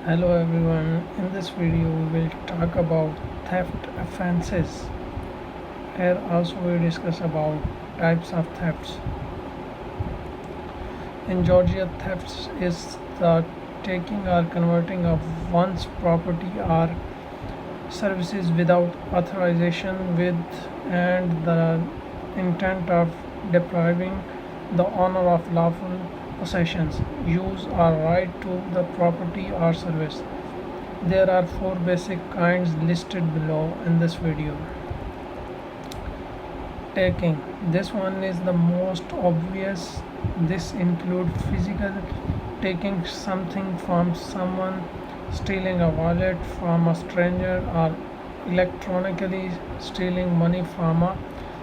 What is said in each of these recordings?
Hello everyone, in this video we will talk about theft offenses. Here also we discuss about types of thefts. In Georgia, thefts is the taking or converting of one's property or services without authorization with and the intent of depriving the owner of lawful possessions, use or right to the property or service. There are four basic kinds listed below in this video. Taking. This one is the most obvious. This includes physical taking something from someone, stealing a wallet from a stranger, or electronically stealing money from a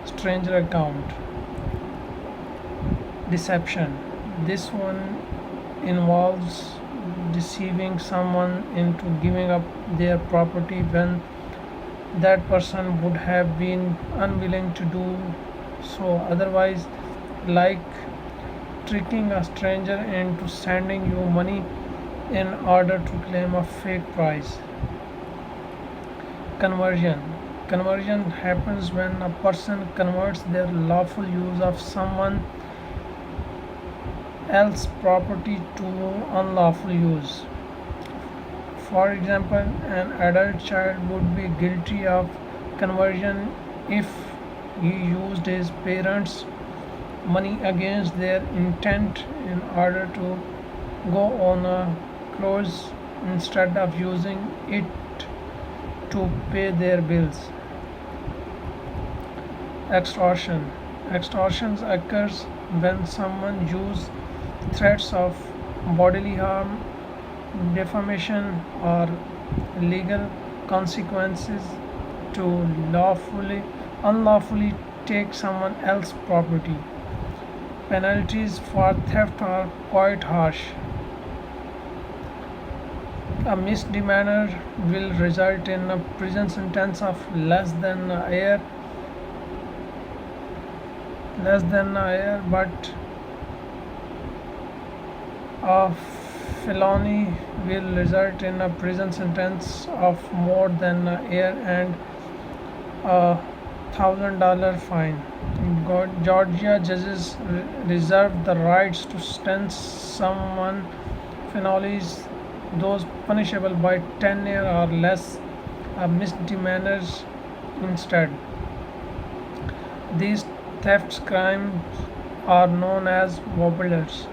stranger account. Deception. This one involves deceiving someone into giving up their property when that person would have been unwilling to do so otherwise, like tricking a stranger into sending you money in order to claim a fake price. Conversion. Conversion happens when a person converts their lawful use of someone else's property to unlawful use. For example, an adult child would be guilty of conversion if he used his parents' money against their intent in order to go on a cruise instead of using it to pay their bills. Extortion. Extortion occurs when someone uses threats of bodily harm, defamation, or legal consequences to unlawfully take someone else's property. Penalties for theft are quite harsh. A misdemeanor will result in a prison sentence of less than a year, but a felony will result in a prison sentence of more than a year and $1,000 fine. Georgia judges reserve the rights to sentence someone felonies, those punishable by 10 years or less, misdemeanors instead. These theft crimes are known as wobblers.